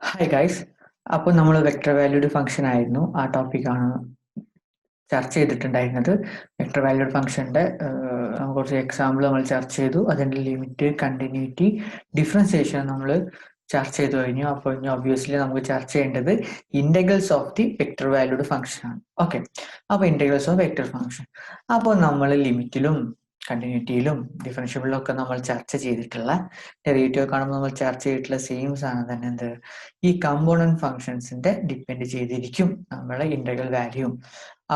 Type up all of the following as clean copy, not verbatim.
Hi guys. അപ്പോൾ നമ്മൾ vector valued function ആയിരുന്നു ആ ടോപ്പിക്കാണ് ചർച്ച ചെയ്തിട്ടുണ്ടായിരുന്നത്. വെക്റ്റർ വാല്യൂഡ് ഫംഗ്ഷൻ്റെ കുറച്ച് എക്സാമ്പിൾ നമ്മൾ ചർച്ച ചെയ്തു. അതിൻ്റെ ലിമിറ്റ്, കണ്ടിന്യൂറ്റി, ഡിഫറൻസിയേഷൻ നമ്മൾ ചർച്ച ചെയ്തു കഴിഞ്ഞു. അപ്പോൾ ഇനി ഒബ്വിയസ്ലി നമുക്ക് ചർച്ച ചെയ്യേണ്ടത് integrals of the vector valued function ആണ്. ഓക്കെ, അപ്പോൾ ഇൻ്റഗ്രൽസ് ഓഫ് വെക്റ്റർ ഫംഗ്ഷൻ. അപ്പോൾ നമ്മൾ ലിമിറ്റിലും കണ്ടിന്യൂറ്റിയിലും ഡിഫറൻഷ്യബിളിലും ഒക്കെ നമ്മൾ ചർച്ച ചെയ്തിട്ടുള്ള ഡെറിവേറ്റീവ് കാണുമ്പോൾ നമ്മൾ ചർച്ച ചെയ്തിട്ടുള്ള സെയിം സാധനം തന്നെ എന്ത്, ഈ കമ്പോണന്റ് ഫംഗ്ഷൻസിന്റെ ഡിപ്പെൻഡ് ചെയ്തിരിക്കും നമ്മളെ ഇന്റഗ്രൽ വാല്യൂ.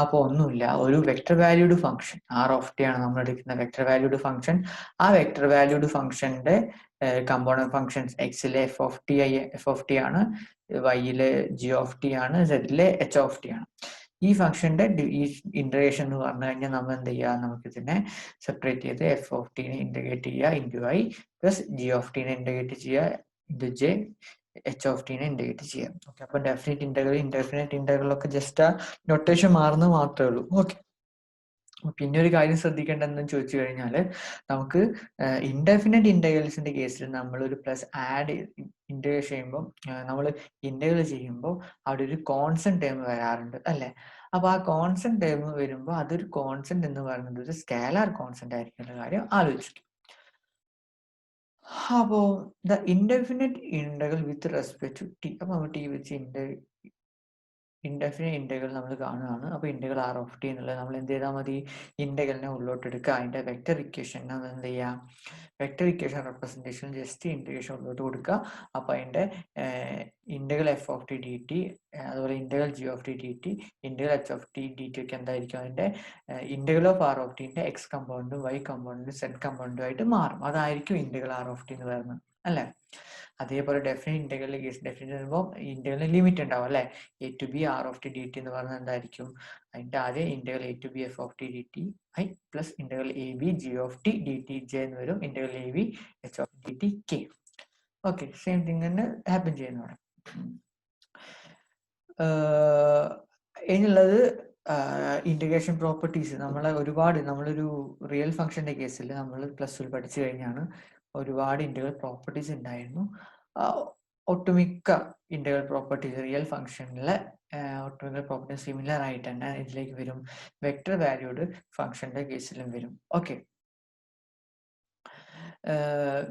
അപ്പോൾ ഒന്നുമില്ല, ഒരു vector valued function R of T ആണ് നമ്മൾ എടുക്കുന്ന വെക്റ്റർ വാല്യൂഡ് ഫംഗ്ഷൻ. ആ വെക്റ്റർ വാല്യൂഡ് ഫംഗ്ഷന്റെ കമ്പോണന്റ് ഫംഗ്ഷൻസ് എക്സിലെ എഫ് ഓഫ് ടി ആണ്, വൈയിലെ ജി ഓഫ് ടി ആണ്, സെഡിലെ എച്ച് ഓഫ് ടി ആണ്. ഈ ഫംഗ്ഷന്റെ ഈ ഇന്റഗ്രേഷൻ എന്ന് പറഞ്ഞു കഴിഞ്ഞാൽ നമ്മൾ എന്ത് ചെയ്യുക, നമുക്ക് ഇതിനെ സെപ്പറേറ്റ് ചെയ്ത് എഫ് ഓഫ് ടീനെ ഇന്റഗ്രേറ്റ് ചെയ്യുക into I plus G of ടീനെ ഇന്റഗ്രേറ്റ് ചെയ്യുക ഇൻറ്റു ജെ, എച്ച് ഓഫ് ടീനെ ഇന്റഗ്രേറ്റ് ചെയ്യാം. ഓക്കെ, അപ്പൊ ഡെഫിനിറ്റ് ഇന്റഗ്രൽ, ഇൻഡെഫിനിറ്റ് ഇന്റഗ്രൽ ഒക്കെ ജസ്റ്റ് ആ നൊട്ടേഷൻ മാറുന്നത് മാത്രമേ ഉള്ളൂ. ഓക്കെ, പിന്നെ ഒരു കാര്യം ശ്രദ്ധിക്കേണ്ടതെന്ന് ചോദിച്ചു കഴിഞ്ഞാൽ, നമുക്ക് ഇൻഡെഫിനിറ്റ് ഇന്റഗ്രൽസിന്റെ കേസിൽ നമ്മൾ ഒരു പ്ലസ് ആഡ് ഇന്റഗ്രേറ്റ് ചെയ്യുമ്പോൾ, നമ്മൾ ഇന്റഗ്രൽ ചെയ്യുമ്പോൾ അവിടെ ഒരു കോൺസ്റ്റന്റ് ടേം വരാറുണ്ട് അല്ലെ. അപ്പൊ ആ കോൺസ്റ്റന്റ് ടേം വരുമ്പോൾ അതൊരു കോൺസ്റ്റന്റ് എന്ന് പറയുന്നത് ഒരു സ്കാലാർ കോൺസ്റ്റന്റ് ആയിരിക്കുന്ന കാര്യം ആലോചിക്കും. അപ്പോൾ the indefinite integral with respect to t, അപ്പൊ നമ്മൾ ടി വെച്ച് ഇൻഡെഫിനിറ്റ് ഇന്റഗ്രൽ നമ്മൾ കാണുകയാണ്. അപ്പോൾ ഇന്റഗ്രൽ ആർ ഓഫ് ടി എന്നുള്ളത് നമ്മൾ എന്ത് ചെയ്താൽ മതി, ഇന്റഗ്രലിനെ ഉള്ളോട്ട് എടുക്കുക, അതിന്റെ വെക്റ്റർ ഇക്വേഷൻ നമ്മൾ എന്ത് ചെയ്യാം, vector equation representation just integration ഉള്ളോട്ട് കൊടുക്കുക. അപ്പോൾ അതിന്റെ integral F of T D T, അതുപോലെ integral G of T D T, integral H of T D T ഒക്കെ എന്തായിരിക്കും, അതിന്റെ ഇന്റഗ്രൽ ഓഫ് ആർ ഓഫ് ടിന്റെ എക്സ് കമ്പോണന്റും വൈ കമ്പോണന്റും സെഡ് കമ്പോണന്റും ആയിട്ട് മാറും. അതായിരിക്കും ഇന്റഗ്രൽ ആർ ഓഫ് ടി എന്ന് പറയുന്നത് അല്ലെ. അതേപോലെ ഡെഫിനിറ്റ് ഇന്റഗ്രൽ കേസ്, ഡെഫിനിറ്റ് വരുമ്പോൾ ഇന്റഗ്രൽ ലിമിറ്റ് ഉണ്ടാവും അല്ലെ. A to b r of T D T എന്ന് പറഞ്ഞാൽ എന്തായിരിക്കും, അതിന്റെ ആദ്യം integral a to b f of T D t I plus integral a b g of T D t j എന്ന് വരും, integral a b h of d t k. Okay, same thing തന്നെ happen ചെയ്യുന്നതാണ്. ഇനിയുള്ളത് integration properties. നമ്മളൊരു real ഫംഗ്ഷന്റെ കേസിൽ നമ്മൾ plus two പഠിച്ചു കഴിഞ്ഞാണ് ഒരുപാട് ഇന്റഗ്രൽ പ്രോപ്പർട്ടീസ് ഉണ്ടായിരുന്നു. ഒട്ടുമിക്ക ഇന്റഗ്രൽ പ്രോപ്പർട്ടീസ് റിയൽ ഫംഗ്ഷനിലെ ഒട്ടുമിക്ക പ്രോപ്പർട്ടീസ് സിമിലർ ആയിട്ട് തന്നെ ഇതിലേക്ക് വരും, വെക്റ്റർ വാല്യൂഡ് ഫംഗ്ഷന്റെ കേസിലും വരും. ഓക്കെ,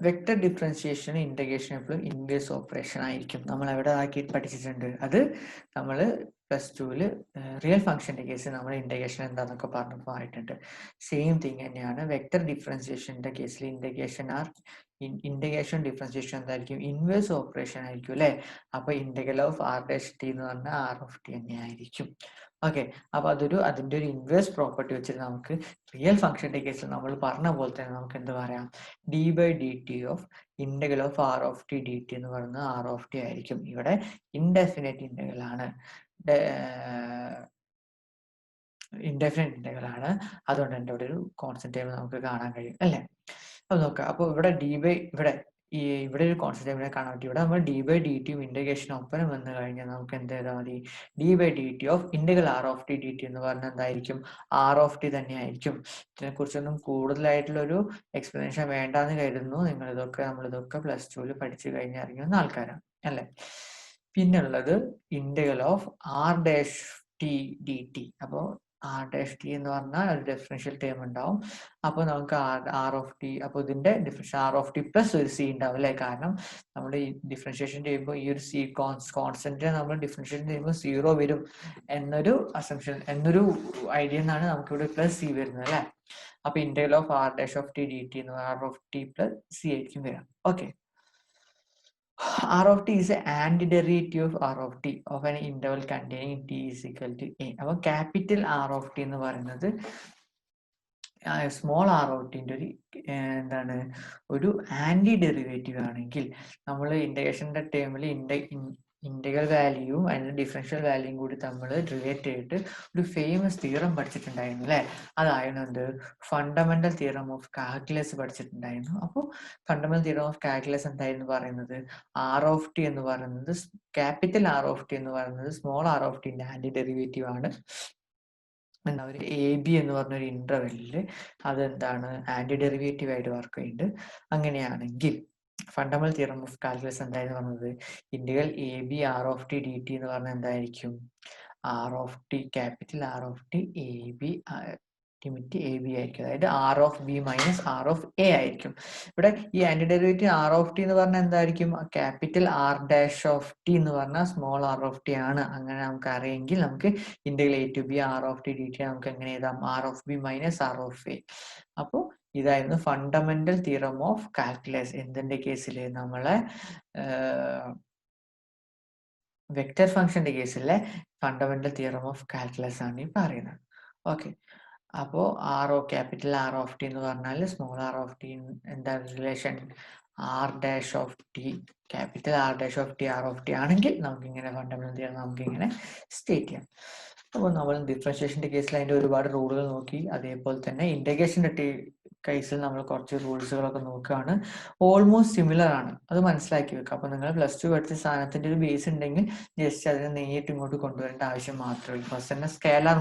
വെക്റ്റർ ഡിഫറൻഷിയേഷൻ ഇന്റഗ്രേഷൻ എപ്പോഴും ഇൻവേഴ്സ് ഓപ്പറേഷൻ ആയിരിക്കും. നമ്മൾ എവിടെ ആക്കി പഠിച്ചിട്ടുണ്ട്, അത് നമ്മൾ പ്ലസ് ടുവിൽ റിയൽ ഫംഗ്ഷന്റെ കേസിൽ നമ്മൾ ഇന്റഗ്രേഷൻ എന്താന്നൊക്കെ പറഞ്ഞപ്പോൾ ആയിട്ടുണ്ട്. സെയിം തിങ് തന്നെയാണ് വെക്റ്റർ ഡിഫറൻഷിയേഷന്റെ കേസിൽ ഇന്റഗ്രേഷൻ ഡിഫറൻഷിയേഷൻ എന്തായിരിക്കും, ഇൻവേഴ്സ് ഓപ്പറേഷൻ ആയിരിക്കും അല്ലെ. അപ്പൊ integral of R dash t എന്ന് പറഞ്ഞാൽ ആർ ഓഫ് ടി തന്നെ ആയിരിക്കും. ഓക്കെ, അപ്പൊ അതിന്റെ ഒരു ഇൻവേഴ്സ് പ്രോപ്പർട്ടി വെച്ചിട്ട് നമുക്ക് റിയൽ ഫംഗ്ഷന്റെ കേസിൽ നമ്മൾ പറഞ്ഞ പോലെ തന്നെ നമുക്ക് എന്ത് പറയാം, d by D T of integral of R of T D T എന്ന് പറയുന്നത് ആർ ഓഫ് ടി ആയിരിക്കും. ഇവിടെ ഇൻഡെഫിനിറ്റ് ഇന്റഗ്രൽ ആണ്, ഇൻഡെഫിനിറ്റ് ഇന്റഗ്രൽ ആണ്. അതുകൊണ്ട് തന്നെ ഇവിടെ ഒരു കോൺസ്റ്റന്റ് ടേം നമുക്ക് കാണാൻ കഴിയും അല്ലെ. അത് നോക്കാം. അപ്പോൾ ഇവിടെ ഇവിടെ ഒരു കോൺസ്റ്റന്റ് ടേമിനെ കാണാൻ പറ്റും. ഇവിടെ നമ്മൾ D by D T integration ഒപ്പനം വന്നു കഴിഞ്ഞാൽ നമുക്ക് എന്ത് ചെയ്താൽ മതി, D by D T of integral R of T D T എന്ന് പറഞ്ഞാൽ എന്തായിരിക്കും, ആർ ഓഫ് ടി തന്നെ ആയിരിക്കും. ഇതിനെ കുറിച്ചൊന്നും കൂടുതലായിട്ടുള്ള ഒരു എക്സ്പ്ലനേഷൻ വേണ്ടാന്ന് കരുതുന്നു. നമ്മളിതൊക്കെ പ്ലസ് ടുവിൽ പഠിച്ചു കഴിഞ്ഞിറങ്ങുന്ന ആൾക്കാരാണ് അല്ലെ. പിന്നുള്ളത് integral of R dash t D t. അപ്പോൾ ആർ ഡാഷ് ടി എന്ന് പറഞ്ഞാൽ ഒരു ഡിഫറൻഷ്യൽ ടേം ഉണ്ടാവും. അപ്പോൾ നമുക്ക് ആർ ഓഫ് ടി, അപ്പോൾ ഇതിന്റെ differential r of T plus ഒരു സി ഉണ്ടാവും അല്ലെ. കാരണം നമ്മൾ ഈ ഡിഫറൻഷിയേഷൻ ചെയ്യുമ്പോൾ ഈ ഒരു സി കോൺസ്റ്റന്റ് നമ്മൾ ഡിഫറൻഷിയേഷൻ ചെയ്യുമ്പോൾ 0 വരും എന്നൊരു അസംഷൻ, എന്നൊരു ഐഡിയ എന്നാണ് നമുക്ക് ഇവിടെ പ്ലസ് സി വരുന്നത് അല്ലെ. അപ്പൊ integral of R dash of T D T എന്ന് R of T plus C ആയിരിക്കും വരാം. Okay, R of t is an antiderivative of R of t of an interval containing t is equal to a. അപ്പോൾ capital R of T എന്ന് പറയുന്നത് small R of ടിന്റെ എന്താണ്, ഒരു anti derivative ആണെങ്കിൽ നമ്മൾ ഇന്റഗ്രേഷന്റെ ടേമിൽ ഇന്റഗ്രൽ വാല്യൂവും അതിന്റെ ഡിഫറൻഷ്യൽ വാല്യൂയും കൂടി നമ്മൾ റിലേറ്റ് ചെയ്തിട്ട് ഒരു ഫേമസ് തിയറം പഠിച്ചിട്ടുണ്ടായിരുന്നു അല്ലെ. അതായിരുന്നു എന്ത്, ഫണ്ടമെന്റൽ തിയറം ഓഫ് കാൽക്കുലസ് പഠിച്ചിട്ടുണ്ടായിരുന്നു. അപ്പോൾ ഫണ്ടമെന്റൽ തിയറം ഓഫ് കാൽക്കുലസ് എന്തായിരുന്നു പറയുന്നത്, ആർ ഓഫ് ടി എന്ന് പറയുന്നത്, ക്യാപിറ്റൽ ആർ ഓഫ് ടി എന്ന് പറയുന്നത് സ്മോൾ ആർ ഓഫ് ടിന്റെ ആന്റി ഡെറിവേറ്റീവ് ആണ്. എന്താ, ഒരു എ ബി എന്ന് പറഞ്ഞൊരു ഇന്റർവെല്ലില് അതെന്താണ് ആന്റി ഡെറിവേറ്റീവ് ആയിട്ട് വർക്ക് ചെയ്യുന്നുണ്ട്. അങ്ങനെയാണെങ്കിൽ ഫണ്ടമെന്റൽ തിയറം ഓഫ് കാൽക്കുലസ് എന്തായിരുന്നു പറഞ്ഞത്? Integral a b r of T D T എന്ന് പറഞ്ഞാൽ എന്തായിരിക്കും? R of t, capital R of t a b limit a b ആയിരിക്കും. അതായത് r of b minus r of a ആയിരിക്കും. ഇവിടെ ഈ anti derivative R of T എന്ന് പറഞ്ഞാൽ എന്തായിരിക്കും? Capital R dash of T എന്ന് പറഞ്ഞാൽ സ്മോൾ ആർ ഓഫ് ടി ആണ്. അങ്ങനെ നമുക്ക് അറിയെങ്കിൽ നമുക്ക് integral a to b r of T D t നമുക്ക് എങ്ങനെ എഴുതാം? R of b minus r of a. അപ്പോൾ ഇതായിരുന്നു ഫണ്ടമെന്റൽ തിയറം ഓഫ് കാൽക്കുലസ്. എന്തിന്റെ കേസിൽ? നമ്മളെ വെക്റ്റർ ഫംഗ്ഷന്റെ കേസിലെ ഫണ്ടമെന്റൽ തിയറം ഓഫ് കാൽക്കുലസ് ആണ് ഈ പറയുന്നത്. ഓക്കെ, അപ്പോൾ r oh capital R of T എന്ന് പറഞ്ഞാൽ സ്മോൾ ആർ ഓഫ് ടി എന്താ relation? R dash of t, capital R dash of t r of t ആണെങ്കിൽ നമുക്ക് ഇങ്ങനെ ഫണ്ടമെന്റൽ തിയറം നമുക്ക് ഇങ്ങനെ സ്റ്റേറ്റ് ചെയ്യാം. അപ്പോൾ നമ്മൾ ഡിഫറൻഷിയേഷന്റെ കേസിൽ അതിന്റെ ഒരുപാട് റൂളുകൾ നോക്കി. അതേപോലെ തന്നെ ഇന്റഗ്രേഷന്റെ കേസിൽ നമ്മൾ കുറച്ച് റൂൾസുകളൊക്കെ നോക്കുകയാണ്. ഓൾമോസ്റ്റ് സിമിലർ ആണ്, അത് മനസ്സിലാക്കി വെക്കുക. അപ്പോൾ നിങ്ങൾ പ്ലസ് ടു പഠിച്ച സാധനത്തിന്റെ ഒരു ബേസ് ഉണ്ടെങ്കിൽ ജസ്റ്റ് അതിനെ നേരിട്ട് ഇങ്ങോട്ട് കൊണ്ടുവരേണ്ട ആവശ്യം മാത്രമേ ഉള്ളൂ. ഫസ്റ്റ് തന്നെ സ്കേലാർ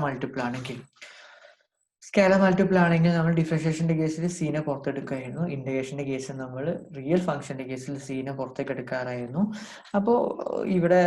മൾട്ടിപ്പിൾ ആണെങ്കിൽ നമ്മൾ ഡിഫറൻഷിയേഷന്റെ കേസിൽ സീനെ പുറത്തെടുക്കുകയായിരുന്നു. ഇന്റഗ്രേഷന്റെ കേസിൽ നമ്മൾ റിയൽ ഫംഗ്ഷന്റെ കേസിൽ സീനെ പുറത്തേക്ക് എടുക്കാറായിരുന്നു. അപ്പോൾ ഇവിടെ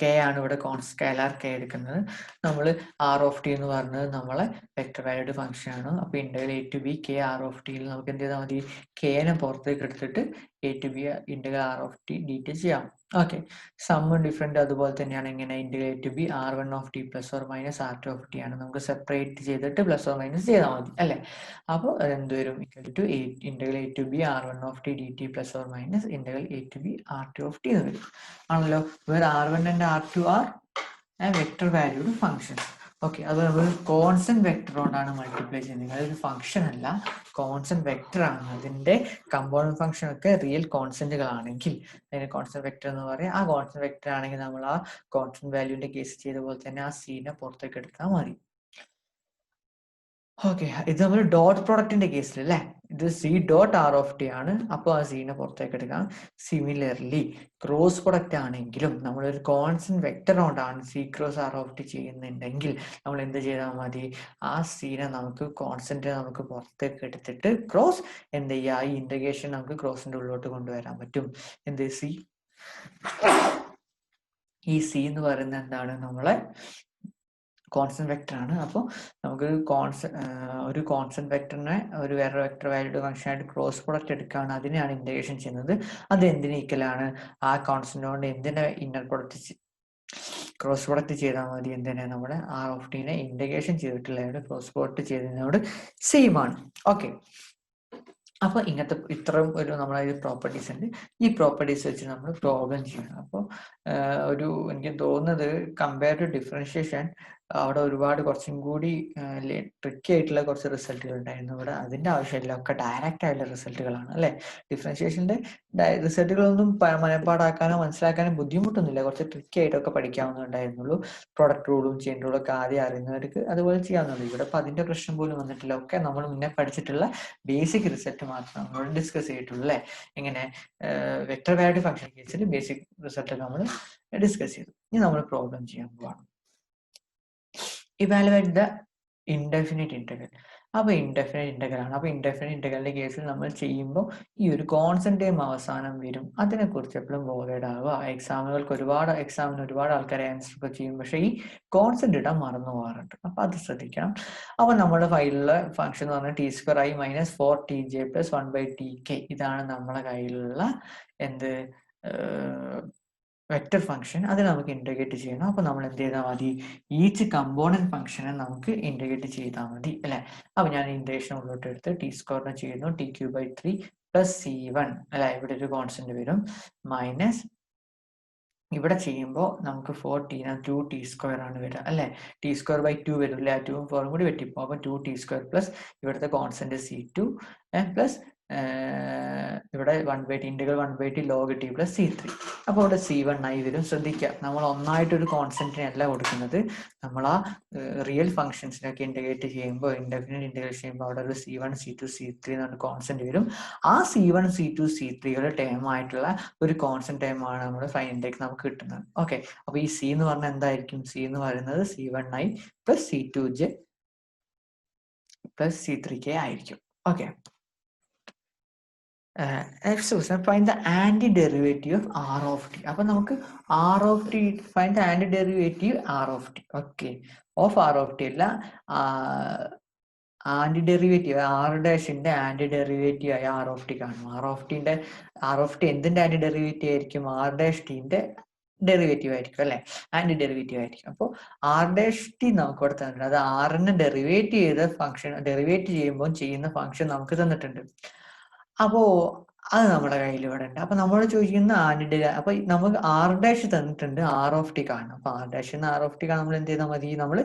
കെ ആണ് ഇവിടെ സ്കേലാർ കെ എടുക്കുന്നത്. നമ്മൾ ആർ ഓഫ് ടി എന്ന് പറഞ്ഞത് നമ്മളെ വെക്ടർ വാല്യൂഡ് ഫംഗ്ഷൻ ആണ്. അപ്പൊ integral a to b k r of ടിയിൽ നമുക്ക് എന്ത് ചെയ്താൽ മതി? കെനെ പുറത്തേക്ക് എടുത്തിട്ട് a to b integral R of T D t ചെയ്യാം. ഓക്കെ, സമ്മും ഡിഫറെന്റ് അതുപോലെ തന്നെയാണ്. ഇങ്ങനെ integral a to b r one of T plus or minus r two of T ആണ്. നമുക്ക് സെപ്പറേറ്റ് ചെയ്തിട്ട് പ്ലസ് ഓർ മൈനസ് ചെയ്താൽ മതി അല്ലെ? അപ്പോൾ എന്ത് വരും? Integral a to b r one of T D t plus or minus integral a to b r two of T എന്ന് വരും ആണല്ലോ. where r1 and r2 are a vector valued function. Okay, അത് നമ്മൾ constant vector കൊണ്ടാണ് multiply ചെയ്യുന്നത്. അതൊരു function അല്ല, constant vector ആണ്. അതിന്റെ കമ്പോണന്റ് ഫംഗ്ഷൻ ഒക്കെ റിയൽ കോൺസ്റ്റന്റുകളാണെങ്കിൽ അതിന് കോൺസ്റ്റന്റ് വെക്ടർ എന്ന് പറയാം. ആ കോൺസ്റ്റന്റ് വെക്ടർ ആണെങ്കിൽ നമ്മൾ ആ കോൺസ്റ്റന്റ് വാല്യൂന്റെ കേസ് ചെയ്ത പോലെ തന്നെ ആ സീനെ പുറത്തേക്ക് എടുത്താൽ മതി. ഓക്കെ, ഇത് നമ്മൾ ഡോട്ട് പ്രൊഡക്റ്റിന്റെ കേസിൽ അല്ലേ? ഇത് c dot r of T ആണ്. അപ്പോൾ ആ സീനെ പുറത്തേക്ക് എടുക്കാം. സിമിലർലി ക്രോസ് പ്രൊഡക്റ്റ് ആണെങ്കിലും നമ്മളൊരു കോൺസ്റ്റന്റ് വെക്ടർ കൊണ്ടാണ് c cross r of t ചെയ്യുന്നുണ്ടെങ്കിൽ നമ്മൾ എന്ത് ചെയ്താൽ മതി? ആ സീനെ നമുക്ക് കോൺസ്റ്റന്റ് നമുക്ക് പുറത്തേക്ക് എടുത്തിട്ട് ക്രോസ് എന്ത് ചെയ്യുക? ഈ ഇന്റഗ്രേഷൻ നമുക്ക് ക്രോസിന്റെ ഉള്ളിലോട്ട് കൊണ്ടുവരാൻ പറ്റും. എന്ത് സി, ഈ സി എന്ന് പറയുന്നത് എന്താണ്? നമ്മളെ കോൺസ്റ്റന്റ് വെക്ടർ ആണ്. അപ്പോൾ നമുക്ക് ഒരു കോൺസ്റ്റന്റ് വെക്ടറിനെ ഒരു വേറെ വെക്ടർ വാല്യൂഡ് ഫംഗ്ഷൻ ആയിട്ട് ക്രോസ് പ്രൊഡക്റ്റ് എടുക്കുകയാണ്. അതിനെയാണ് ഇന്റഗ്രേഷൻ ചെയ്യുന്നത്. അത് എന്തിന് ഈക്വലാണ്? ആ കോൺസ്റ്റന്റ് കൊണ്ട് എന്തിനെ ഇന്നർ പ്രൊഡക്റ്റ് ക്രോസ് പ്രൊഡക്റ്റ് ചെയ്താൽ മതി. എന്തിനെ? നമ്മുടെ ആർ ഓഫ് ടിനെ ഇന്റഗ്രേഷൻ ചെയ്തിട്ടുള്ള ക്രോസ് പ്രൊഡക്റ്റ് ചെയ്തതിനോട് സെയിം ആണ്. ഓക്കെ, അപ്പോൾ ഇങ്ങനത്തെ ഇത്രയും ഒരു നമ്മളെ പ്രോപ്പർട്ടീസ് ഉണ്ട്. ഈ പ്രോപ്പർട്ടീസ് വെച്ച് നമ്മൾ പ്രോബ്ലം ചെയ്യണം. അപ്പോൾ എനിക്ക് തോന്നുന്നത് കമ്പയർ ടു ഡിഫറൻഷിയേഷൻ അവിടെ ഒരുപാട് കുറച്ചും കൂടി ട്രിക്കി ആയിട്ടുള്ള കുറച്ച് റിസൾട്ടുകൾ ഉണ്ടായിരുന്നു. ഇവിടെ അതിന്റെ ആവശ്യമില്ല, ഒക്കെ ഡയറക്റ്റ് ആയിട്ടുള്ള റിസൾട്ടുകളാണ് അല്ലെ? ഡിഫറൻഷിയേഷന്റെ റിസൾട്ടുകളൊന്നും മനപ്പാടാക്കാനോ മനസ്സിലാക്കാനോ ബുദ്ധിമുട്ടൊന്നുമില്ല. കുറച്ച് ട്രിക്കി ആയിട്ടൊക്കെ പഠിക്കാവുന്നതുണ്ടായിരുന്നുള്ളൂ. പ്രൊഡക്റ്റ് റൂളും ചെയിൻ റൂളും ഒക്കെ ആദ്യം അറിയുന്നവർക്ക് അതുപോലെ ചെയ്യാവുന്നുള്ളൂ. ഇവിടെ അപ്പൊ അതിന്റെ പ്രശ്നം പോലും വന്നിട്ടില്ല. ഒക്കെ നമ്മൾ മുന്നേ പഠിച്ചിട്ടുള്ള ബേസിക് റിസൾട്ട് മാത്രം നമ്മൾ ഡിസ്കസ് ചെയ്തിട്ടുള്ളൂ അല്ലെ? ഇങ്ങനെ വെക്ടർ വാല്യൂഡ് ഫംഗ്ഷൻ കേസിൽ ബേസിക് റിസൾട്ട് നമ്മൾ ഡിസ്കസ് ചെയ്തു. ഇനി നമ്മൾ പ്രോബ്ലം ചെയ്യാൻ പോവാണ്. Evaluate the indefinite integral. അപ്പൊ ഇൻഡെഫിനിറ്റ് ഇന്റഗ്രൽ ആണ്. അപ്പൊ ഇൻഡെഫിനിറ്റ് ഇന്റഗ്രലിന്റെ കേസിൽ നമ്മൾ ചെയ്യുമ്പോൾ ഈ ഒരു കോൺസ്റ്റന്റ് ടേം അവസാനം വരും. അതിനെ കുറിച്ച് എപ്പോഴും ബോധേഡ് ആവുക. എക്സാമിന് ഒരുപാട് ആൾക്കാരെ ആൻസർ ഒക്കെ ചെയ്യും, പക്ഷെ ഈ കോൺസ്റ്റന്റ് ഇടാൻ മറന്നു പോകാറുണ്ട്. അപ്പൊ അത് ശ്രദ്ധിക്കണം. അപ്പൊ നമ്മുടെ ഫയലിലെ ഫംഗ്ഷൻ എന്ന് പറഞ്ഞാൽ T square I minus 4tj plus 1/tk. ഇതാണ് നമ്മുടെ കയ്യിലുള്ള എന്ത് വെക്റ്റർ ഫംഗ്ഷൻ. അതിനെ നമുക്ക് ഇന്റഗ്രേറ്റ് ചെയ്യണം. അപ്പൊ നമ്മൾ എന്ത് ചെയ്താൽ മതി? ഈച്ച് കമ്പോണന്റ് ഫംഗ്ഷനെ നമുക്ക് ഇന്റഗ്രേറ്റ് ചെയ്താൽ മതി അല്ലെ? അപ്പൊ ഞാൻ ഇന്റഗ്രേഷൻ ഉള്ളോട്ട് എടുത്ത് ടി സ്ക്വയറിനെ ചെയ്യുന്നു. t³ പ്ലസ് c1 അല്ലെ? ഇവിടെ ഒരു കോൺസ്റ്റന്റ് വരും. മൈനസ് ഇവിടെ ചെയ്യുമ്പോൾ നമുക്ക് 2t² ആണ് വരിക അല്ലെ? t²/2 വരും അല്ലെ? 2 4 കൂടി വെട്ടിപ്പോ. അപ്പൊ 2t² പ്ലസ് ഇവിടുത്തെ കോൺസ്റ്റന്റ് c2 പ്ലസ് ഇവിടെ 1/t log t plus c3. അപ്പോൾ ഇവിടെ c1 ആയി വരും. ശ്രദ്ധിക്കുക, നമ്മൾ ഒന്നായിട്ടൊരു കോൺസ്റ്റന്റിനെ അല്ല കൊടുക്കുന്നത്. നമ്മൾ ആ റിയൽ ഫംഗ്ഷൻസിനൊക്കെ ഇന്റഗ്രേറ്റ് ചെയ്യുമ്പോൾ, ഇൻഡെഫിനിറ്റ് ഇന്റഗ്രേറ്റ് ചെയ്യുമ്പോൾ അവിടെ ഒരു c1 c2 c3 എന്നൊരു കോൺസ്റ്റന്റ് വരും. ആ c1 c2 c3യുടെ ടേം ആയിട്ടുള്ള ഒരു കോൺസ്റ്റന്റ് ടേം ആണ് നമ്മുടെ ഫൈനലിലേക്ക് നമുക്ക് കിട്ടുന്നത്. ഓക്കെ, അപ്പൊ ഈ c എന്ന് പറഞ്ഞാൽ എന്തായിരിക്കും? c എന്ന് പറയുന്നത് c1i plus c2j plus c3k ആയിരിക്കും. Okay, Next question, find the antiderivative of r of t. അപ്പോൾ നമുക്ക് r of t, find the antiderivative r of t. Okay, of r of t അല്ല, ആന്റിഡെറിവേറ്റീവ് R ഡാഷിന്റെ ആന്റിഡെറിവേറ്റീവ് ആയ R of T കാണും. R of T എന്തിന്റെ ആന്റിഡെറിവേറ്റീവ് ആയിരിക്കും? R dash ടിന്റെ derivative ആയിരിക്കും അല്ലെ, ആന്റിഡെറിവേറ്റീവ് ആയിരിക്കും. അപ്പോൾ ആർ ഡാഷ് ടി നമുക്ക് ഇവിടെ തന്നിട്ടുണ്ട്. അത് ആറിന് ഡെറിവേറ്റ് ചെയ്ത ഫംഗ്ഷൻ, ഡെറിവേറ്റ് ചെയ്യുമ്പോൾ ചെയ്യുന്ന ഫംഗ്ഷൻ നമുക്ക് തന്നിട്ടുണ്ട്. അപ്പോ അത് നമ്മുടെ കയ്യിൽ ഇവിടെ ഉണ്ട്. അപ്പൊ നമ്മൾ ചോദിക്കുന്ന അപ്പൊ നമുക്ക് ആർ ഡാഷ് തന്നിട്ടുണ്ട്, ആർ ഓഫ് ടി കാണണം. അപ്പൊ r dash r of T കാണാൻ നമ്മൾ എന്ത് ചെയ്താൽ മതി? നമ്മൾ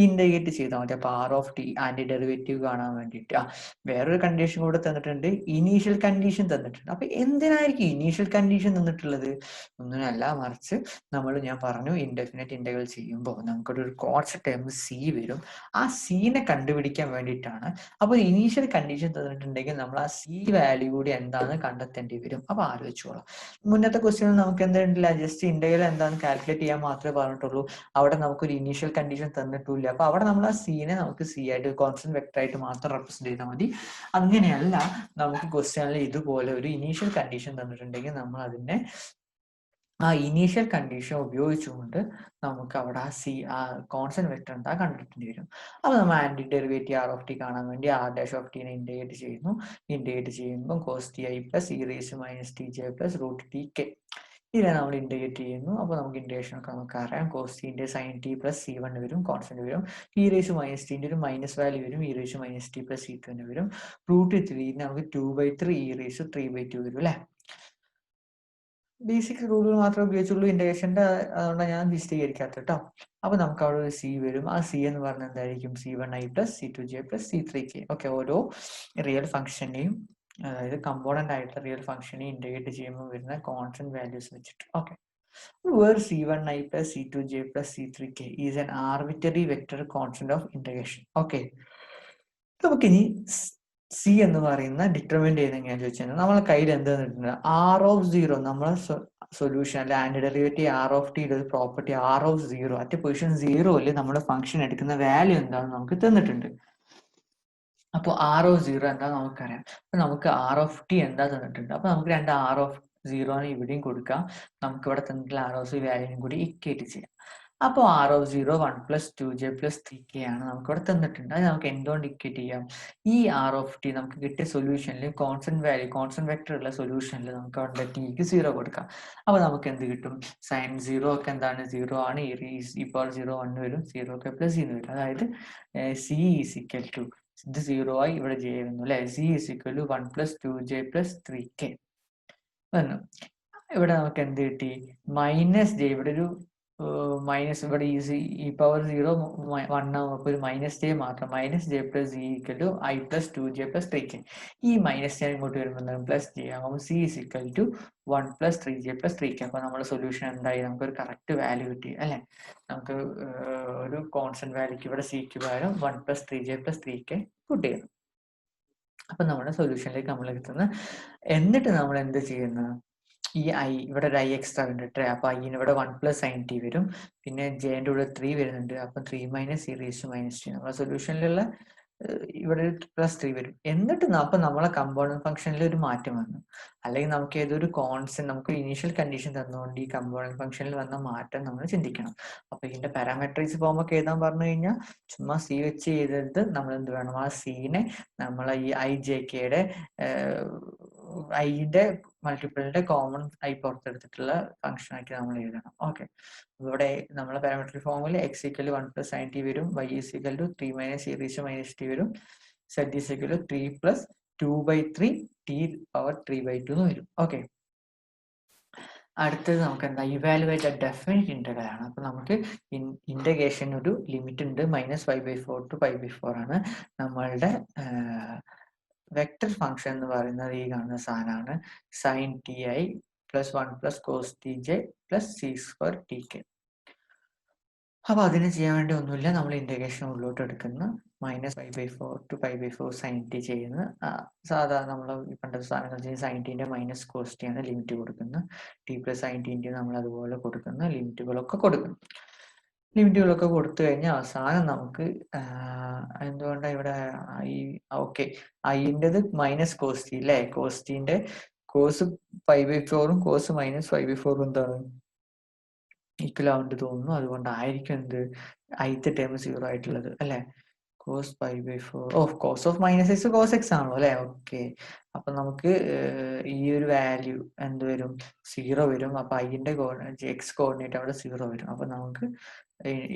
ഇന്റഗ്രേറ്റ് ചെയ്താൽ മതി. അപ്പൊ r of t anti derivative കാണാൻ വേണ്ടിയിട്ട് വേറൊരു കണ്ടീഷൻ കൂടെ തന്നിട്ടുണ്ട്, ഇനീഷ്യൽ കണ്ടീഷൻ തന്നിട്ടുണ്ട്. അപ്പൊ എന്തിനായിരിക്കും ഇനീഷ്യൽ കണ്ടീഷൻ തന്നിട്ടുള്ളത്? ഒന്നിനല്ല, മറിച്ച് ഞാൻ പറഞ്ഞു ഇൻഡെഫിനറ്റ് ഇന്റഗ്രൽ ചെയ്യുമ്പോൾ നമുക്കൊരു കോൺസ്റ്റന്റ് ടേം സി വരും. ആ സീനെ കണ്ടുപിടിക്കാൻ വേണ്ടിയിട്ടാണ്. അപ്പോൾ ഇനീഷ്യൽ കണ്ടീഷൻ തന്നിട്ടുണ്ടെങ്കിൽ നമ്മൾ ആ സി വാല്യൂ കൂടി എന്താണെന്ന് കണ്ടെത്തേണ്ടി വരും. അപ്പൊ ആലോചിച്ചോളാം. മുന്നത്തെ ക്വസ്റ്റ്യനിൽ നമുക്ക് എന്തുണ്ടല്ല, ജസ്റ്റ് ഇന്റഗ്രൽ എന്താണെന്ന് കാൽക്കുലേറ്റ് ചെയ്യാൻ മാത്രമേ പറഞ്ഞിട്ടുള്ളൂ. അവിടെ നമുക്കൊരു ഇനീഷ്യൽ കണ്ടീഷൻ തന്നിട്ടില്ല. അപ്പൊ അവിടെ നമ്മൾ ആ സീനെ നമുക്ക് സി ആയിട്ട് കോൺസ്റ്റന്റ് വെക്ടർ ആയിട്ട് മാത്രം റെപ്രസെന്റ് ചെയ്താൽ മതി. അങ്ങനെയല്ല, നമുക്ക് ക്വസ്റ്റ്യനിൽ ഇതുപോലെ ഒരു ഇനീഷ്യൽ കണ്ടീഷൻ തന്നിട്ടുണ്ടെങ്കിൽ നമ്മൾ അതിനെ ആ ഇനീഷ്യൽ കണ്ടീഷൻ ഉപയോഗിച്ചുകൊണ്ട് നമുക്ക് അവിടെ ആ കോൺസ്റ്റന്റ് വെക്ടർ എന്താ കണ്ടെത്തേണ്ടി വരും. അപ്പൊ നമ്മൾ anti derivative R of T കാണാൻ വേണ്ടി ആർ ഡാഷ് ഓഫ് ടീനെ ഇന്റഗ്രേറ്റ് ചെയ്യുന്നു. ഇന്റഗ്രേറ്റ് ചെയ്യുമ്പോൾ cos T I plus E raise minus T J plus root T K, ഇതിനെ നമ്മൾ ഇന്റഗ്രേറ്റ് ചെയ്യുന്നു. അപ്പോൾ നമുക്ക് ഇന്റഗ്രേഷൻ ഒക്കെ നമുക്കറിയാം. കോസ് ടിന്റെ sine T plus C one വരും, കോൺസ്റ്റന്റ് വരും. ഇ റേസ് മൈനസ് ടിന്റെ ഒരു മൈനസ് വാല്യൂ വരും, E raise minus T plus C two വരും. റൂട്ട് ത്രീ നമുക്ക് 2/3 ഇ റേസ് 3/2 വരും അല്ലെ. ബേസിക് റൂളുകൾ മാത്രമേ ഉപയോഗിച്ചുള്ളൂ ഇന്റഗ്രേഷന്റെ, അതുകൊണ്ടാണ് ഞാൻ വിശദീകരിക്കാത്തത് കേട്ടോ. അപ്പൊ നമുക്ക് അവിടെ ഒരു സി വരും. ആ സി എന്ന് പറഞ്ഞാൽ എന്തായിരിക്കും? C one i plus C two j plus c three k. Okay, ഓരോ റിയൽ ഫംഗ്ഷനെയും, അതായത് കമ്പോണന്റ് ആയിട്ടുള്ള റിയൽ ഫംഗ്ഷനെ ഇന്റഗ്രേറ്റ് ചെയ്യുമ്പോൾ വരുന്ന കോൺസ്റ്റന്റ് വാല്യൂസ് വെച്ചിട്ട്. Okay, where c1i plus c2j plus c3k is an arbitrary vector constant of integration. Okay, നമുക്കിനി C എന്ന് പറയുന്ന ഡിറ്റർമിൻ ചെയ്ത് എങ്ങനെയാ ചോദിച്ചാൽ നമ്മളെ കയ്യിൽ എന്ത് തന്നിട്ടുണ്ട്? ആർ ഓഫ് സീറോ, നമ്മളെ സൊല്യൂഷൻ അല്ലെ ആന്റി ഡെറിവേറ്റീവ് ആർ ഓഫ് ടിയുടെ ഒരു property R of zero, at position സീറോയിൽ നമ്മുടെ ഫംഗ്ഷൻ എടുക്കുന്ന വാല്യൂ എന്താണെന്ന് നമുക്ക് തന്നിട്ടുണ്ട്. അപ്പോൾ ആർ ഓഫ് സീറോ എന്താ നമുക്കറിയാം. അപ്പൊ നമുക്ക് ആർ ഓഫ് ടി എന്താ തന്നിട്ടുണ്ട്. അപ്പൊ നമുക്ക് രണ്ട് ആർ ഓഫ് സീറോനെ ഇവിടെയും കൊടുക്കാം. നമുക്ക് ഇവിടെ തന്നിട്ടുള്ള ആർ ഓഫ് സി വാല്യൂയും കൂടി ഇക്വേറ്റ് ചെയ്യാം. അപ്പോൾ r of zero 1 plus 2j plus 3k ആണ് നമുക്ക് ഇവിടെ തന്നിട്ടുണ്ട്. അത് നമുക്ക് എന്തുകൊണ്ട് ഇക്വേറ്റ് ചെയ്യാം? ഈ ആർ ഓഫ് ടി നമുക്ക് കിട്ടിയ സൊല്യൂഷനിൽ കോൺസ്റ്റന്റ് വാല്യൂ, കോൺസ്റ്റന്റ് വെക്ടർ ഉള്ള സൊല്യൂഷനിൽ നമുക്ക് അവിടെ ടിക്ക് 0 കൊടുക്കാം. അപ്പൊ നമുക്ക് എന്ത് കിട്ടും? സൈൻ സീറോ ഒക്കെ എന്താണ്? 0 ആണ്. ഇപ്പോൾ 0 1 വരും, 0 ഒക്കെ പ്ലസ് എന്ന് വരും. അതായത് സി ഈസ് ഇക്വൽ ടു, ഇത് 0 ആയി ഇവിടെ ജെ വരുന്നു അല്ലെ. C is equal to 1 plus 2j plus 3k വന്നു. ഇവിടെ നമുക്ക് എന്ത് കിട്ടി? മൈനസ് ജെ, ഇവിടെ ഒരു മൈനസ്, ഇവിടെ ഈ പവർ 0 1 ആകുമ്പോൾ ഒരു മൈനസ് ജെ മാത്രം, minus j plus g equal to i plus 2j plus 3k. ഈ മൈനസ് ജെ ഇങ്ങോട്ട് വരുമ്പോൾ എന്താണ്? പ്ലസ് ജെ ആകുമ്പോൾ c is equal to 1 plus 3j plus 3k. അപ്പൊ നമ്മുടെ സൊല്യൂഷൻ എന്തായി? നമുക്കൊരു കറക്റ്റ് വാല്യൂ കിട്ടി അല്ലെ. നമുക്ക് ഒരു കോൺസ്റ്റന്റ് വാല്യൂക്ക് ഇവിടെ സിക്ക് പകരം 1 plus 3j plus 3k puttu ചെയ്യുന്നു. അപ്പൊ നമ്മുടെ സൊല്യൂഷനിലേക്ക് നമ്മൾ എത്തുന്നത്. എന്നിട്ട് നമ്മൾ എന്ത് ചെയ്യുന്നു? ഈ ഐ, ഇവിടെ ഒരു ഐ എക്സ്ട്രാ കണ്ടിട്ട്, അപ്പൊ ഐന് ഇവിടെ 1 പ്ലസ് സൈൻ ടി വരും. പിന്നെ ജെന്റെ കൂടെ 3 വരുന്നുണ്ട്. അപ്പൊ 3 minus E raise minus t, നമ്മുടെ സൊല്യൂഷനിലുള്ള ഇവിടെ പ്ലസ് 3 വരും. എന്നിട്ട് അപ്പൊ നമ്മളെ കമ്പോണന്റ് ഫംഗ്ഷനിൽ ഒരു മാറ്റം വന്നു. അല്ലെങ്കിൽ നമുക്ക് ഏതൊരു കോൺസ്റ്റന്റ്, നമുക്ക് ഇനീഷ്യൽ കണ്ടീഷൻ തന്നുകൊണ്ട് ഈ കമ്പോണന്റ് ഫംഗ്ഷനിൽ വന്ന മാറ്റം നമ്മൾ ചിന്തിക്കണം. അപ്പൊ ഇതിന്റെ പാരാമെട്രിക്സ് ഫോം ഒക്കെ എഴുതാൻ പറഞ്ഞു കഴിഞ്ഞാൽ ചുമ്മാ സി വെച്ച് ചെയ്തത്, നമ്മൾ എന്ത് വേണം? ആ സീനെ നമ്മളെ ഈ ഐ ജെ കെയുടെ ഐന്റെ മൾട്ടിപ്പിളിന്റെ കോമൺ ഐ പുറത്തെടുത്തിട്ടുള്ള ഫംഗ്ഷൻ ആക്കി നമ്മൾ എഴുതണം. ഓക്കെ, ഇവിടെ നമ്മളെ പാരാമെട്രിക് ഫോമിൽ X equal 1 plus sine T വരും, Y is equal to 3 minus E raise minus T വരും, Z is equal to 3 plus 2/3 T power 3/2 എന്ന് വരും. ഓക്കെ, അടുത്തത് നമുക്ക് എന്താ? ഇവാലുവേറ്റ് ഡെഫിനിറ്റ് ഇന്റഗ്രൽ ആണ്. അപ്പൊ നമുക്ക് ഇന്റഗ്രേഷൻ ഒരു ലിമിറ്റ് ഉണ്ട്, -5/4 to 5/4 ആണ്. നമ്മളുടെ വെക്ടർ ഫംഗ്ഷൻ എന്ന് പറയുന്നത് ഈ കാണുന്ന സാധനമാണ്, sine t I plus 1 plus cos t J plus c square t k. അപ്പൊ അതിന് ചെയ്യാൻ വേണ്ടി ഒന്നുമില്ല, നമ്മൾ ഇന്റഗ്രേഷൻ ഉള്ളോട്ട് എടുക്കുന്ന -5/4 to 5/4 സൈൻ ടി ചെയ്യുന്ന സാധാരണ നമ്മൾ പണ്ടത്തെ സാധനങ്ങൾ ചെയ്യുന്ന സൈൻ ടിന്റെ മൈനസ് കോസ് ടി ആണ് ലിമിറ്റ് കൊടുക്കുന്നത്. ടി പ്ലസ് സൈൻ ടിന്റെ നമ്മൾ അതുപോലെ കൊടുക്കുന്ന ലിമിറ്റുകളൊക്കെ കൊടുക്കുന്നു. ലിമിറ്റുകളൊക്കെ കൊടുത്തു കഴിഞ്ഞാൽ അവസാനം നമുക്ക് എന്തുകൊണ്ടാണ് ഇവിടെ ഐ ഓക്കെ ഐൻ്റെത് മൈനസ് കോസ്റ്റി അല്ലേ? കോസ്റ്റീൻ്റെ കോസ് 5/4 കോസ് -5/4 എന്താണ് ഈക്വൽ ആവേണ്ടി തോന്നുന്നു. അതുകൊണ്ടായിരിക്കും എന്ത് ith ടേം 0 ആയിട്ടുള്ളത് അല്ലേ? Cos 5/4 cos of -x cos x ആണല്ലോ അല്ലേ? ഓക്കെ, അപ്പൊ നമുക്ക് ഈ ഒരു വാല്യൂ എന്ത് വരും? 0 വരും. അപ്പൊ ഐന്റെ x കോർഡിനേറ്റ് അവിടെ 0 വരും. അപ്പൊ നമുക്ക്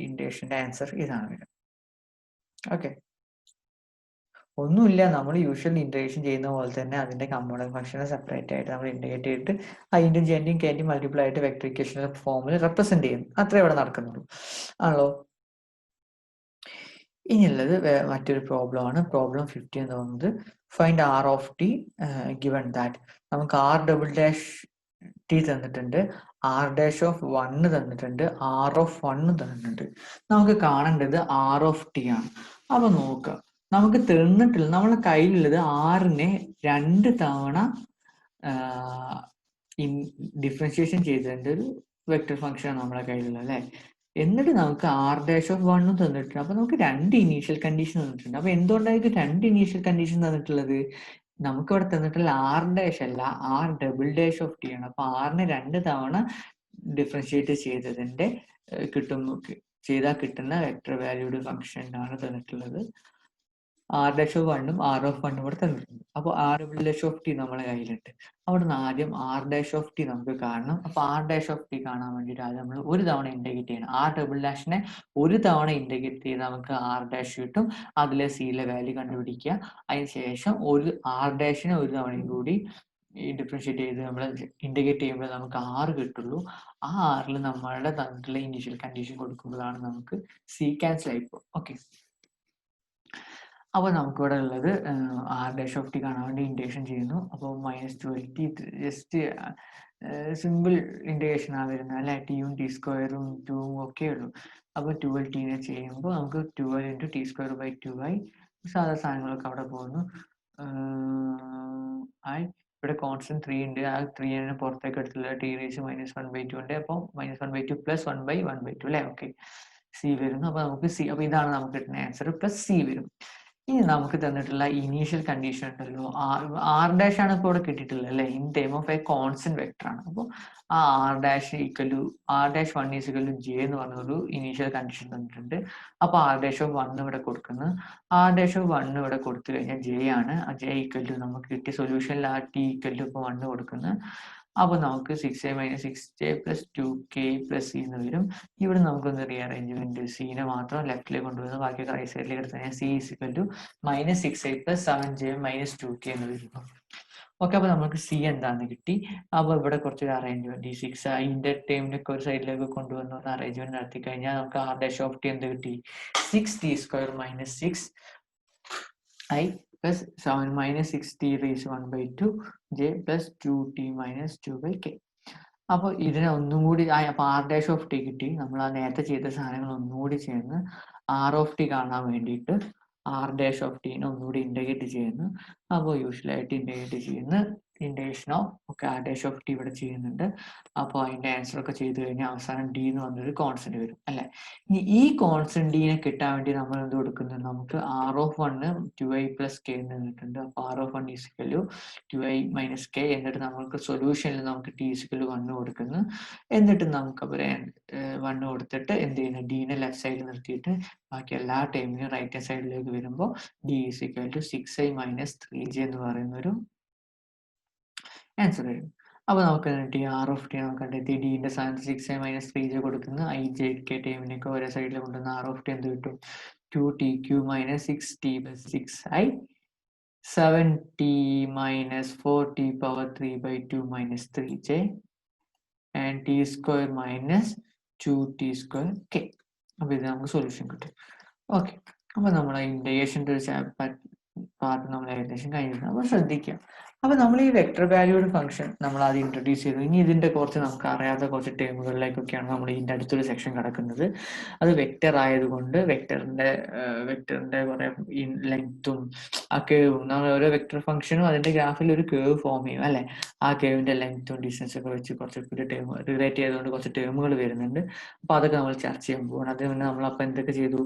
ഇൻഡേഷന്റെ ആൻസർ ഇതാണ് വരും. ഓക്കെ, ഒന്നുമില്ല, നമ്മൾ യൂഷ്വൽ ഇന്റഗ്രേഷൻ ചെയ്യുന്ന പോലെ തന്നെ അതിന്റെ കമ്പോണന്റ് ഫംഗ്ഷനെ സെപ്പറേറ്റ് ആയിട്ട് നമ്മൾ ഇന്റഗ്രേറ്റ് ചെയ്തിട്ട് ഐന്റെയും ജെന്റെയും കെന്റെയും മൾട്ടിപ്ലൈ ആയിട്ട് വെക്ടർ ഇക്വേഷന്റെ ഫോമിൽ റെപ്രസെന്റ് ചെയ്യുന്നു. അത്രേ ഇവിടെ നടക്കുന്നുള്ളൂ ആണല്ലോ. ഇനിയുള്ളത് മറ്റൊരു പ്രോബ്ലം ആണ്. പ്രോബ്ലം 50 എന്ന് പറയുന്നത് find r of t given that. നമുക്ക് ആർ ഡബിൾ ഡാഷ് ടി തന്നിട്ടുണ്ട്, ആർ ഡാഷ് ഓഫ് 1 തന്നിട്ടുണ്ട്, ആർ ഓഫ് 1 തന്നിട്ടുണ്ട്. നമുക്ക് കാണേണ്ടത് ആർ ഓഫ് ടി ആണ്. അപ്പൊ നോക്കുക, നമുക്ക് തന്നിട്ടുള്ള നമ്മുടെ കയ്യിലുള്ളത് ആറിനെ 2 തവണ ഡിഫറൻഷിയേഷൻ ചെയ്തതിന്റെ ഒരു വെക്ടർ ഫംഗ്ഷൻ ആണ് നമ്മുടെ കയ്യിലുള്ളത് അല്ലെ. എന്നിട്ട് നമുക്ക് ആർ ഡാഷ് ഓഫ് 1 തന്നിട്ടുണ്ട്. അപ്പൊ നമുക്ക് 2 ഇനീഷ്യൽ കണ്ടീഷൻ തന്നിട്ടുണ്ട്. അപ്പൊ എന്തുകൊണ്ടായിരിക്കും 2 ഇനീഷ്യൽ കണ്ടീഷൻ തന്നിട്ടുള്ളത്? നമുക്ക് ഇവിടെ തന്നിട്ടുള്ള ആർ ഡാഷ് അല്ല, r double dash of T ആണ്. അപ്പൊ ആറിനെ 2 തവണ ഡിഫറൻഷിയേറ്റ് ചെയ്തതിന്റെ ചെയ്താൽ കിട്ടുന്ന വെക്ടർ വാല്യൂഡ് ഫംഗ്ഷൻ ആണ് തന്നിട്ടുള്ളത്. ആർ ഡാഷ് ഓഫ് 1ഉം ആർ ഓഫ് 1ഉം ഇവിടെ തന്നിട്ടുണ്ട്. അപ്പോൾ R double dash of T നമ്മളെ കയ്യിലുണ്ട്. അവിടെ നിന്ന് ആദ്യം ആർ ഡാഷ് ഓഫ് ടി നമുക്ക് കാണണം. അപ്പൊ ആർ ഡാഷ് ഓഫ് ടി കാണാൻ വേണ്ടിയിട്ട് ആദ്യം നമ്മൾ ഒരു തവണ ഇന്റഗ്രേറ്റ് ചെയ്യണം. ആർ ഡബിൾ ഡാഷിനെ ഒരു തവണ ഇന്റഗ്രേറ്റ് ചെയ്ത് നമുക്ക് ആർ ഡാഷ് കിട്ടും. അതിലെ സിയിലെ വാല്യൂ കണ്ടുപിടിക്കുക. അതിനുശേഷം ഒരു ആർ ഡാഷിനെ ഒരു തവണയും കൂടി ഡിഫറൻഷിയേറ്റ് ചെയ്ത് നമ്മൾ ഇന്റഗ്രേറ്റ് ചെയ്യുമ്പോൾ നമുക്ക് 6 കിട്ടുള്ളൂ. ആ 6ൽ നമ്മളുടെ തന്നിട്ടുള്ള ഇനീഷ്യൽ കണ്ടീഷൻ കൊടുക്കുമ്പോഴാണ് നമുക്ക് സി ക്യാൻസൽ ആയിപ്പോ. ഓക്കെ, അപ്പോൾ നമുക്കിവിടെ ഉള്ളത് ആർ ഡാഷ് ഓഫ് ടി കാണാൻ വേണ്ടി ഇൻറ്റഗ്രേഷൻ ചെയ്യുന്നു. അപ്പോൾ -12t ജസ്റ്റ് സിമ്പിൾ ഇൻറ്റഗ്രേഷൻ ആണ് വരുന്നത് അല്ലെ. ടിയും ടി സ്ക്വയറും 2ഉം ഒക്കെ ഉള്ളൂ. അപ്പോൾ 12t ചെയ്യുമ്പോൾ നമുക്ക് 12 × t²/2 ആയി. സാധാ സാധനങ്ങളൊക്കെ അവിടെ പോകുന്നു. ഇവിടെ കോൺസ്റ്റന്റ് 3 ഉണ്ട്. ആ 3 പുറത്തേക്ക് എടുത്തുള്ള t -1/2 ഉണ്ട്. അപ്പോൾ -1/2 + 1/1/2 അല്ലേ. ഓക്കെ, സി വരുന്നു. അപ്പൊ നമുക്ക് സി, അപ്പൊ ഇതാണ് നമുക്ക് കിട്ടുന്ന ആൻസർ പ്ലസ് സി വരും. ഇനി നമുക്ക് തന്നിട്ടുള്ള ഇനീഷ്യൽ കണ്ടീഷൻ ഉണ്ടല്ലോ, ആർ ഡാഷ് ആണ് ഇപ്പോൾ ഇവിടെ കിട്ടിയിട്ടുള്ളത് അല്ലെ. In time of a constant vector ആണ്. അപ്പോൾ ആ r dash equal to R'1 = j എന്ന് പറഞ്ഞൊരു ഇനീഷ്യൽ കണ്ടീഷൻ തന്നിട്ടുണ്ട്. അപ്പൊ R'(1) ഇവിടെ കൊടുക്കുന്നു. R'(1) ഇവിടെ കൊടുത്തു കഴിഞ്ഞാൽ j ആണ്. j ഈക്വൽ ടു നമുക്ക് കിട്ടിയ സൊല്യൂഷനിൽ ആ t ഈക്വൽ ടു ഇപ്പോൾ 1 കൊടുക്കുന്നു. അപ്പൊ നമുക്ക് 6a - 6j + 2k + c എന്ന് വരും. ഇവിടെ നമുക്കൊന്ന് റീഅറേഞ്ച്മെന്റ് സീനെ മാത്രം ലെഫ്റ്റിലേക്ക് കൊണ്ടുവന്ന് ബാക്കിയൊക്കെ റൈറ്റ് സൈഡിലേക്ക് എടുത്ത് കഴിഞ്ഞാൽ c = -6a + 7j - 2k എന്ന് വരും. ഓക്കെ, അപ്പൊ നമുക്ക് സി എന്താന്ന് കിട്ടി. അപ്പൊ ഇവിടെ കുറച്ചൊരു അറേഞ്ച്മെന്റ്, ഈ 6 അതിന്റെ ടൈമിനൊക്കെ ഒരു സൈഡിലേക്ക് കൊണ്ടുവന്ന് അറേഞ്ച്മെന്റ് നടത്തി കഴിഞ്ഞാൽ നമുക്ക് R'(t) എന്ത് കിട്ടി? 6t² - 6i + 7 - 6t⁻1/2 j + 2t - 2/k. അപ്പോൾ ഇതിനെ ഒന്നും കൂടി അപ്പൊ R'(t) കിട്ടി. നമ്മൾ ആ നേരത്തെ ചെയ്ത സാധനങ്ങൾ ഒന്നുകൂടി ചെയ്യുന്നു. R(t) കാണാൻ വേണ്ടിയിട്ട് R'(t) ഒന്നുകൂടി ഇന്റഗ്രേറ്റ് ചെയ്യുന്നു. അപ്പോൾ യൂഷ്വലായിട്ട് ഇന്റഗ്രേറ്റ് ചെയ്യുന്ന ഇന്റഗ്രേഷൻ ഓഫ് R'(t) ഇവിടെ ചെയ്യുന്നുണ്ട്. അപ്പോൾ അതിന്റെ ആൻസർ ഒക്കെ ചെയ്ത് കഴിഞ്ഞാൽ അവസാനം d എന്ന് പറഞ്ഞൊരു കോൺസ്റ്റന്റ് വരും അല്ലെ. ഇനി ഈ കോൺസ്റ്റന്റ് d നെ കിട്ടാൻ വേണ്ടി നമ്മൾ എന്ത് കൊടുക്കുന്നത്? നമുക്ക് R(1) 2i + k എന്ന് കിട്ടുന്നുണ്ട്. അപ്പോൾ R(1) = 2i - k. എന്നിട്ട് നമുക്ക് സൊല്യൂഷനിൽ നമുക്ക് t = 1 കൊടുക്കുന്നു. എന്നിട്ട് നമുക്ക് 1 കൊടുത്തിട്ട് എന്ത് ചെയ്യുന്നു? d നെ ലെഫ്റ്റ് സൈഡിൽ നിർത്തിയിട്ട് ബാക്കി എല്ലാ ടൈമിനും റൈറ്റ് ഹാൻഡ് സൈഡിലേക്ക് വരുമ്പോൾ d = 6i - 3j എന്ന് പറയുന്ന ഒരു ആൻസർ വരും. അപ്പൊ നമുക്ക് R(t) നമുക്ക് കണ്ടെത്തി. ഡിന്റെ സ്ഥാനത്ത് 6i - 3j കൊടുക്കുന്ന i j k ടൈമിനൊക്കെ ഒരേ സൈഡിൽ കൊണ്ടുവന്ന R(t) എന്ത് കിട്ടും? 2tq - 6t + 6i 7t - 4t⁻3/2 - 3j and t² - 2t²k. അപ്പൊ ഇത് നമുക്ക് സൊല്യൂഷൻ കിട്ടും. ഓക്കെ, അപ്പൊ നമ്മളെ ഇന്റഗ്രേഷൻ്റെ ഒരു പാർട്ട് നമ്മൾ ഏകദേശം കഴിഞ്ഞിട്ടുണ്ട്. അപ്പൊ ശ്രദ്ധിക്കുക, അപ്പൊ നമ്മൾ ഈ വെക്ടർ വാല്യൂഡ് ഫംഗ്ഷൻ നമ്മൾ ആദ്യം ഇൻട്രൊഡ്യൂസ് ചെയ്തു. ഇനി ഇതിന്റെ കുറച്ച് നമുക്ക് അറിയാത്ത കുറച്ച് ടേമുകളിലേക്കൊക്കെയാണ് നമ്മൾ ഇതിന്റെ അടുത്തൊരു സെക്ഷൻ കിടക്കുന്നത്. അത് വെക്ടർ ആയതുകൊണ്ട് വെക്ടറിന്റെ കുറെ ലെങ്ത്തും ആ കേവും, നമ്മൾ ഓരോ വെക്ടർ ഫംഗ്ഷനും അതിന്റെ ഗ്രാഫിൽ ഒരു കേവ് ഫോം ചെയ്യും അല്ലെ. ആ കേവിന്റെ ലെങ്ത്തും ഡിസ്റ്റൻസ് ഒക്കെ വെച്ച് കുറച്ച് ടേം റിലേറ്റ് ചെയ്തുകൊണ്ട് കുറച്ച് ടേമുകൾ വരുന്നുണ്ട്. അപ്പൊ അതൊക്കെ നമ്മൾ ചർച്ച ചെയ്യാൻ പോകണം. അത് പിന്നെ നമ്മൾ അപ്പൊ എന്തൊക്കെ ചെയ്തു,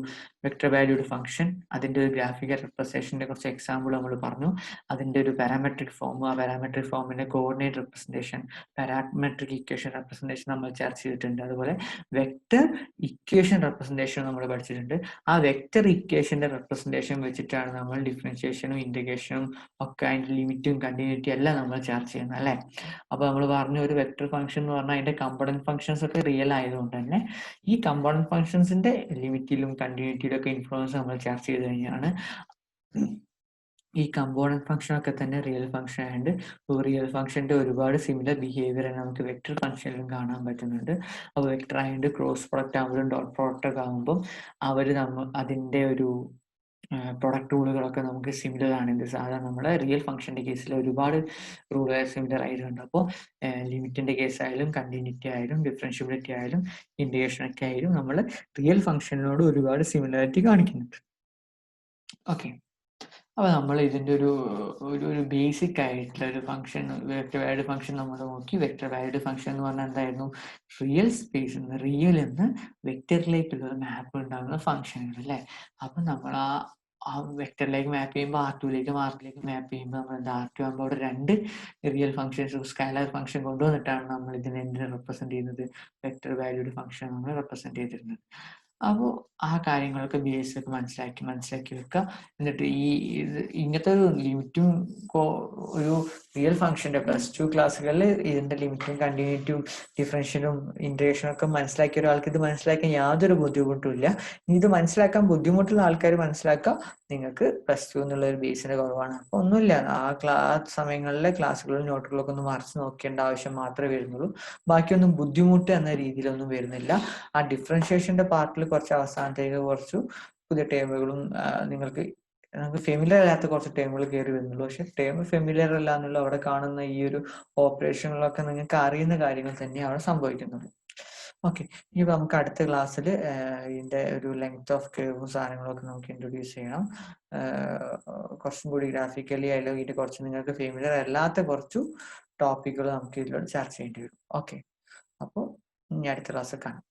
വെക്ടർ വാല്യൂഡ് ഫംഗ്ഷൻ, അതിന്റെ ഒരു ഗ്രാഫിക്കൽ റെപ്രസെന്റേഷന്റെ കുറച്ച് എക്സാമ്പിൾ നമ്മൾ പറഞ്ഞു. അതിന്റെ ഒരു പാരാമെട്രിക് ഫോം, ആ പാരാമെട്രിക് ഫോമിന്റെ coordinate representation, parametric equation representation നമ്മൾ ചർച്ച ചെയ്തിട്ടുണ്ട്. അതുപോലെ വെക്ടർ ഇക്വേഷൻ റെപ്രസെന്റേഷൻ നമ്മൾ പഠിച്ചിട്ടുണ്ട്. ആ വെക്ടർ ഇക്വേഷന്റെ റെപ്രസെന്റേഷൻ വെച്ചിട്ടാണ് നമ്മൾ ഡിഫറൻഷിയേഷനും ഇന്റഗ്രേഷനും ഒക്കെ അതിന്റെ ലിമിറ്റും കണ്ടിന്യൂറ്റി എല്ലാം നമ്മൾ ചർച്ച ചെയ്യുന്നത് അല്ലെ. അപ്പൊ നമ്മൾ പറഞ്ഞ ഒരു വെക്ടർ ഫംഗ്ഷൻ എന്ന് പറഞ്ഞാൽ അതിന്റെ കമ്പോണന്റ് ഫംഗ്ഷൻസ് ഒക്കെ റിയൽ ആയതുകൊണ്ട് തന്നെ ഈ കമ്പോണന്റ് ഫംഗ്ഷൻസിന്റെ ലിമിറ്റിലും കണ്ടിന്യൂറ്റിയിലും ഒക്കെ ഇൻഫ്ലുവൻസ് നമ്മൾ ചർച്ച ചെയ്ത് കഴിഞ്ഞാണ് ഈ കമ്പോണന്റ് ഫംഗ്ഷൻ ഒക്കെ തന്നെ റിയൽ ഫംഗ്ഷൻ ആയതുകൊണ്ട് റിയൽ ഫംഗ്ഷന്റെ ഒരുപാട് സിമിലർ ബിഹേവിയർ നമുക്ക് വെക്ടർ ഫംഗ്ഷനിലും കാണാൻ പറ്റുന്നുണ്ട്. അപ്പോൾ വെക്ടർ ആയതുകൊണ്ട് ക്രോസ് പ്രൊഡക്റ്റ് ആകുമ്പോഴും ഡോട്ട് പ്രൊഡക്റ്റ് ആകുമ്പോൾ അതിന്റെ ഒരു പ്രൊഡക്റ്റ് റൂളുകളൊക്കെ നമുക്ക് സിമിലർ ആണ്. സാധാരണ നമ്മുടെ റിയൽ ഫംഗ്ഷന്റെ കേസിൽ ഒരുപാട് റൂളുകൾ സിമിലർ ആയിട്ടുണ്ട്. അപ്പോൾ ലിമിറ്റിന്റെ കേസ് ആയാലും കണ്ടിന്യൂറ്റി ആയാലും ഡിഫറൻഷ്യബിലിറ്റി ആയാലും ഇന്റഗ്രേഷൻ ഒക്കെ ആയാലും നമ്മൾ റിയൽ ഫംഗ്ഷനോട് ഒരുപാട് സിമിലാരിറ്റി കാണിക്കുന്നുണ്ട്. ഓക്കെ, അപ്പൊ നമ്മൾ ഇതിന്റെ ഒരു ബേസിക് ആയിട്ടുള്ള ഒരു ഫംഗ്ഷൻ, വെക്ടർ വാല്യൂഡ് ഫംഗ്ഷൻ നമ്മൾ നോക്കി. വെക്ടർ വാല്യൂഡ് ഫംഗ്ഷൻ എന്ന് പറഞ്ഞാൽ എന്തായിരുന്നു, റിയൽ സ്പേസ് നിന്ന് റിയൽ എന്ന് വെക്ടറിലേക്കുള്ള ഒരു മാപ്പ് ഉണ്ടാകുന്ന ഫംഗ്ഷനുകൾ അല്ലെ. അപ്പൊ നമ്മൾ ആ വെക്ടറിലേക്ക് മാപ്പ് ചെയ്യുമ്പോൾ R2ലേക്കും R3ലേക്കും മാപ്പ് ചെയ്യുമ്പോൾ നമ്മൾ എന്താ R2 ആകുമ്പോൾ അവിടെ രണ്ട് റിയൽ ഫംഗ്ഷൻസ് സ്കാലർ ഫംഗ്ഷൻ കൊണ്ടുവന്നിട്ടാണ് നമ്മൾ ഇതിനെ റെപ്രസെന്റ് ചെയ്യുന്നത്, വെക്ടർ വാല്യൂഡ് ഫംഗ്ഷൻ നമ്മൾ റെപ്രസെന്റ് ചെയ്തിരുന്നത്. അപ്പോൾ ആ കാര്യങ്ങളൊക്കെ ബേസ് ഒക്കെ മനസ്സിലാക്കി വെക്കുക. എന്നിട്ട് ഇങ്ങനത്തെ ഒരു ലിമിറ്റും ഒരു റിയൽ ഫംഗ്ഷന്റെ +2 ക്ലാസ്സുകളിൽ ഇതിന്റെ ലിമിറ്റും കണ്ടിന്യൂറ്റിയും ഡിഫറൻഷ്യലും ഇന്റഗ്രേഷനും ഒക്കെ മനസ്സിലാക്കിയ ഒരാൾക്ക് ഇത് മനസ്സിലാക്കാൻ യാതൊരു ബുദ്ധിമുട്ടുമില്ല. ഇത് മനസ്സിലാക്കാൻ ബുദ്ധിമുട്ടുള്ള ആൾക്കാർ മനസ്സിലാക്കുക, നിങ്ങൾക്ക് +2 എന്നുള്ള ഒരു ബേസിന്റെ കുറവാണ്. അപ്പൊ ഒന്നുമില്ല, ആ സമയങ്ങളിലെ ക്ലാസ്സുകളും നോട്ടുകളൊക്കെ ഒന്ന് മറിച്ച് നോക്കേണ്ട ആവശ്യം മാത്രമേ വരുന്നുള്ളൂ. ബാക്കിയൊന്നും ബുദ്ധിമുട്ട് എന്ന രീതിയിലൊന്നും വരുന്നില്ല. ആ ഡിഫറൻഷിയേഷന്റെ പാർട്ടിൽ കുറച്ച് അവസാനത്തേക്ക് കുറച്ച് പുതിയ ടേമുകളും നിങ്ങൾക്ക് ഫെമിലിയർ അല്ലാത്ത കുറച്ച് ടേമുകൾ കയറി വരുന്നുള്ളൂ. പക്ഷെ ടേം ഫെമിലിയർ അല്ല എന്നുള്ള അവിടെ കാണുന്ന ഈ ഒരു ഓപ്പറേഷനുകളൊക്കെ നിങ്ങൾക്ക് അറിയുന്ന കാര്യങ്ങൾ തന്നെ അവിടെ സംഭവിക്കുന്നുള്ളൂ. ഓക്കെ, ഇനി നമുക്ക് അടുത്ത ക്ലാസ്സിൽ ഇതിന്റെ ഒരു ലെങ്ത് ഓഫ് കേവും സാധനങ്ങളൊക്കെ നമുക്ക് ഇൻട്രൊഡ്യൂസ് ചെയ്യണം. കുറച്ചും കൂടി ഗ്രാഫിക്കലി അല്ലെങ്കിൽ ഇത് കുറച്ച് നിങ്ങൾക്ക് ഫെമിലിയർ അല്ലാത്ത കുറച്ചു ടോപ്പിക്കുകൾ നമുക്ക് ഇതിലൂടെ ചർച്ച ചെയ്യേണ്ടി വരും. ഓക്കെ, അപ്പോൾ ഇനി അടുത്ത ക്ലാസ്സിൽ കാണാം.